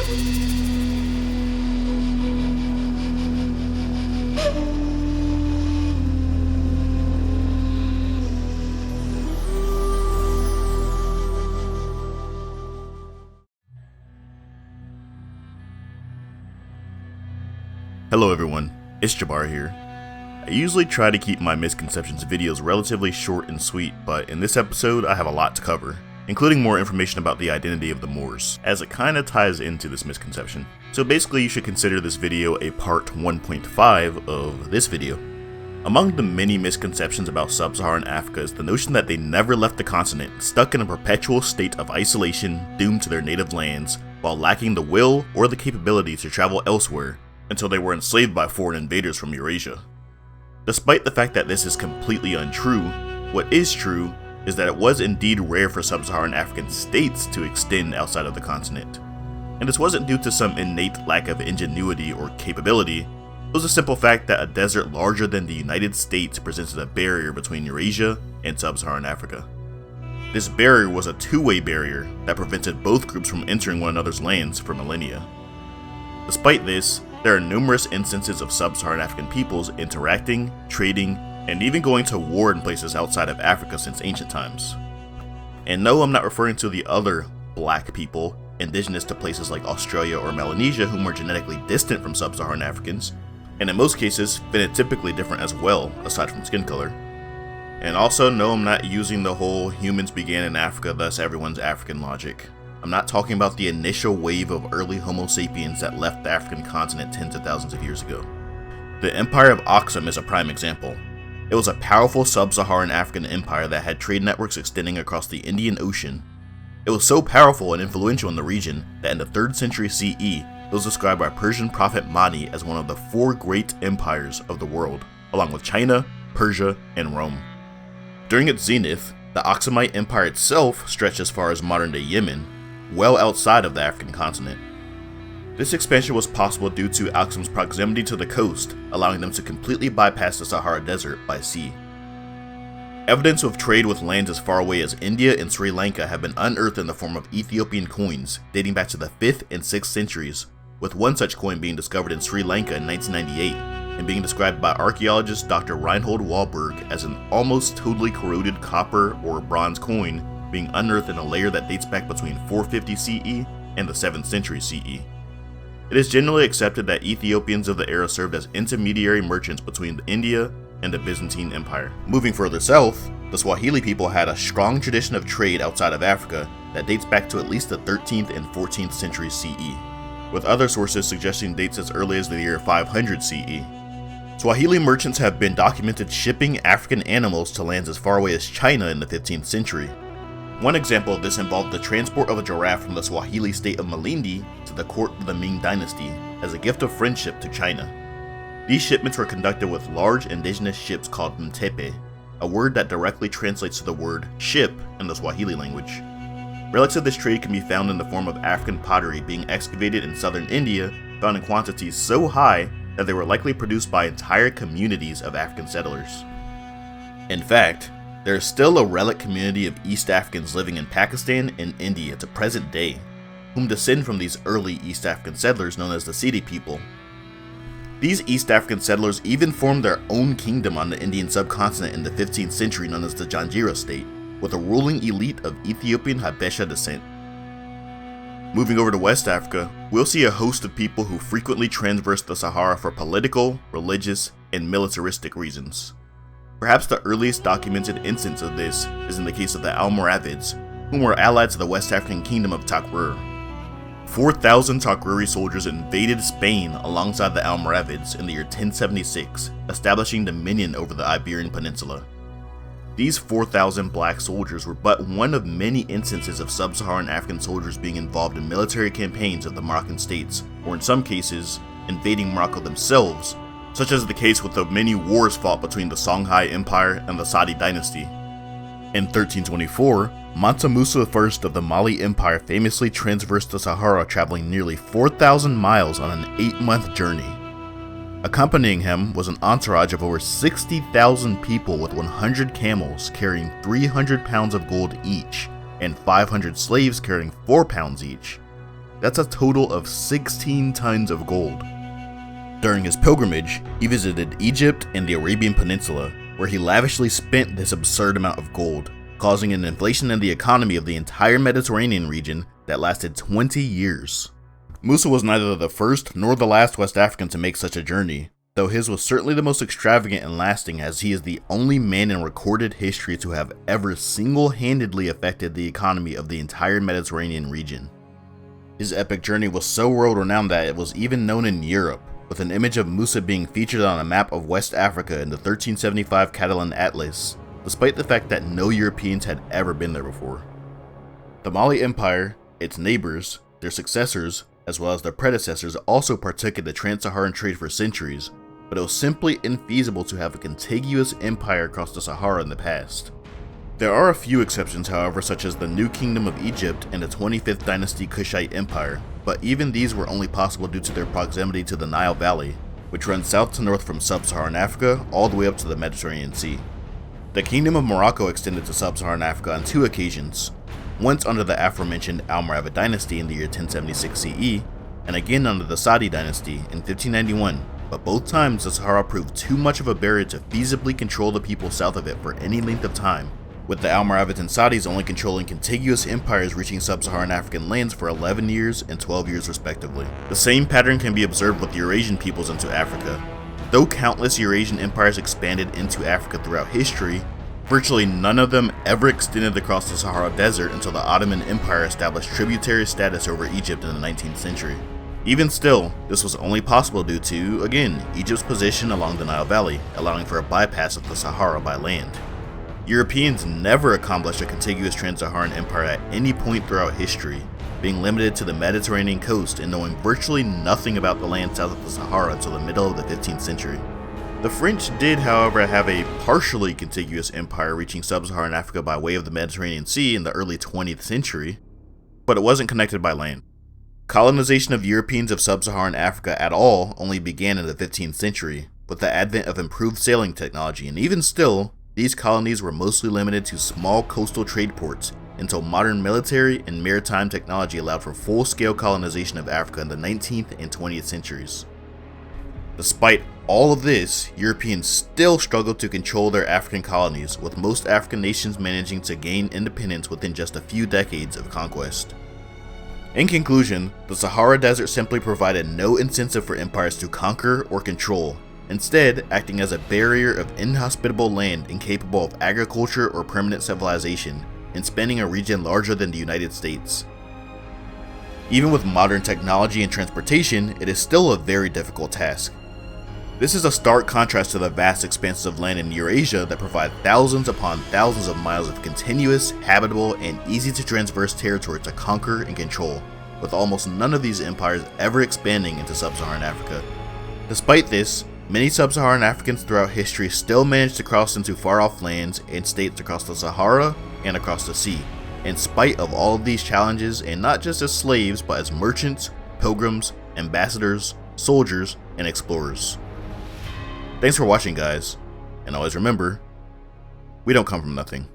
Hello everyone, it's Jabbar here. I usually try to keep my Misconceptions videos relatively short and sweet, but in this episode I have a lot to cover, including more information about the identity of the Moors, as it kinda ties into this misconception. So basically you should consider this video a part 1.5 of this video. Among the many misconceptions about sub-Saharan Africa is the notion that they never left the continent, stuck in a perpetual state of isolation, doomed to their native lands, while lacking the will or the capability to travel elsewhere, until they were enslaved by foreign invaders from Eurasia. Despite the fact that this is completely untrue, what is true is that it was indeed rare for sub-Saharan African states to extend outside of the continent. And this wasn't due to some innate lack of ingenuity or capability, it was a simple fact that a desert larger than the United States presented a barrier between Eurasia and sub-Saharan Africa. This barrier was a two-way barrier that prevented both groups from entering one another's lands for millennia. Despite this, there are numerous instances of sub-Saharan African peoples interacting, trading, and even going to war in places outside of Africa since ancient times. And no, I'm not referring to the other black people indigenous to places like Australia or Melanesia whom are genetically distant from sub-Saharan Africans, and in most cases phenotypically different as well, aside from skin color. And also, no, I'm not using the whole humans began in Africa, thus everyone's African logic. I'm not talking about the initial wave of early Homo sapiens that left the African continent tens of thousands of years ago. The Empire of Axum is a prime example. It was a powerful sub-Saharan African empire that had trade networks extending across the Indian Ocean. It was so powerful and influential in the region that in the 3rd century CE, it was described by Persian prophet Mani as one of the 4 great empires of the world, along with China, Persia, and Rome. During its zenith, the Axumite Empire itself stretched as far as modern-day Yemen, well outside of the African continent. This expansion was possible due to Axum's proximity to the coast, allowing them to completely bypass the Sahara Desert by sea. Evidence of trade with lands as far away as India and Sri Lanka have been unearthed in the form of Ethiopian coins dating back to the 5th and 6th centuries, with one such coin being discovered in Sri Lanka in 1998 and being described by archaeologist Dr. Reinhold Wahlberg as an almost totally corroded copper or bronze coin being unearthed in a layer that dates back between 450 CE and the 7th century CE. It is generally accepted that Ethiopians of the era served as intermediary merchants between India and the Byzantine Empire. Moving further south, the Swahili people had a strong tradition of trade outside of Africa that dates back to at least the 13th and 14th century CE, with other sources suggesting dates as early as the year 500 CE. Swahili merchants have been documented shipping African animals to lands as far away as China in the 15th century. One example of this involved the transport of a giraffe from the Swahili state of Malindi to the court of the Ming dynasty as a gift of friendship to China. These shipments were conducted with large indigenous ships called mtepe, a word that directly translates to the word ship in the Swahili language. Relics of this trade can be found in the form of African pottery being excavated in southern India, found in quantities so high that they were likely produced by entire communities of African settlers. In fact, there is still a relic community of East Africans living in Pakistan and India to present day, whom descend from these early East African settlers known as the Sidi people. These East African settlers even formed their own kingdom on the Indian subcontinent in the 15th century known as the Janjira state, with a ruling elite of Ethiopian Habesha descent. Moving over to West Africa, we'll see a host of people who frequently transverse the Sahara for political, religious, and militaristic reasons. Perhaps the earliest documented instance of this is in the case of the Almoravids, whom were allied to the West African kingdom of Takrur. 4,000 Takruri soldiers invaded Spain alongside the Almoravids in the year 1076, establishing dominion over the Iberian Peninsula. These 4,000 black soldiers were but one of many instances of sub-Saharan African soldiers being involved in military campaigns of the Moroccan states, or in some cases, invading Morocco themselves, such as the case with the many wars fought between the Songhai Empire and the Saadi dynasty. In 1324, Mansa Musa I of the Mali Empire famously transversed the Sahara, traveling nearly 4,000 miles on an 8-month journey. Accompanying him was an entourage of over 60,000 people with 100 camels carrying 300 pounds of gold each, and 500 slaves carrying 4 pounds each. That's a total of 16 tons of gold. During his pilgrimage, he visited Egypt and the Arabian Peninsula, where he lavishly spent this absurd amount of gold, causing an inflation in the economy of the entire Mediterranean region that lasted 20 years. Musa was neither the first nor the last West African to make such a journey, though his was certainly the most extravagant and lasting, as he is the only man in recorded history to have ever single-handedly affected the economy of the entire Mediterranean region. His epic journey was so world-renowned that it was even known in Europe, with an image of Musa being featured on a map of West Africa in the 1375 Catalan Atlas, despite the fact that no Europeans had ever been there before. The Mali Empire, its neighbors, their successors, as well as their predecessors also partook in the trans-Saharan trade for centuries, but it was simply infeasible to have a contiguous empire across the Sahara in the past. There are a few exceptions, however, such as the New Kingdom of Egypt and the 25th Dynasty Kushite Empire, but even these were only possible due to their proximity to the Nile Valley, which runs south to north from sub-Saharan Africa all the way up to the Mediterranean Sea. The Kingdom of Morocco extended to sub-Saharan Africa on 2 occasions, once under the aforementioned Almoravid dynasty in the year 1076 CE, and again under the Saadi dynasty in 1591, but both times the Sahara proved too much of a barrier to feasibly control the people south of it for any length of time, with the Almoravids and Saudis only controlling contiguous empires reaching sub-Saharan African lands for 11 years and 12 years respectively. The same pattern can be observed with Eurasian peoples into Africa. Though countless Eurasian empires expanded into Africa throughout history, virtually none of them ever extended across the Sahara Desert until the Ottoman Empire established tributary status over Egypt in the 19th century. Even still, this was only possible due to, again, Egypt's position along the Nile Valley, allowing for a bypass of the Sahara by land. Europeans never accomplished a contiguous trans-Saharan empire at any point throughout history, being limited to the Mediterranean coast and knowing virtually nothing about the land south of the Sahara until the middle of the 15th century. The French did, however, have a partially contiguous empire reaching sub-Saharan Africa by way of the Mediterranean Sea in the early 20th century, but it wasn't connected by land. Colonization of Europeans of sub-Saharan Africa at all only began in the 15th century, with the advent of improved sailing technology, and even still, these colonies were mostly limited to small coastal trade ports until modern military and maritime technology allowed for full-scale colonization of Africa in the 19th and 20th centuries. Despite all of this, Europeans still struggled to control their African colonies, with most African nations managing to gain independence within just a few decades of conquest. In conclusion, the Sahara Desert simply provided no incentive for empires to conquer or control, instead acting as a barrier of inhospitable land incapable of agriculture or permanent civilization, and spanning a region larger than the United States. Even with modern technology and transportation, it is still a very difficult task. This is a stark contrast to the vast expanses of land in Eurasia that provide thousands upon thousands of miles of continuous, habitable, and easy to traverse territory to conquer and control, with almost none of these empires ever expanding into sub-Saharan Africa. Despite this, many sub-Saharan Africans throughout history still managed to cross into far-off lands and states across the Sahara and across the sea, in spite of all of these challenges, and not just as slaves but as merchants, pilgrims, ambassadors, soldiers, and explorers. Thanks for watching, guys, and always remember, we don't come from nothing.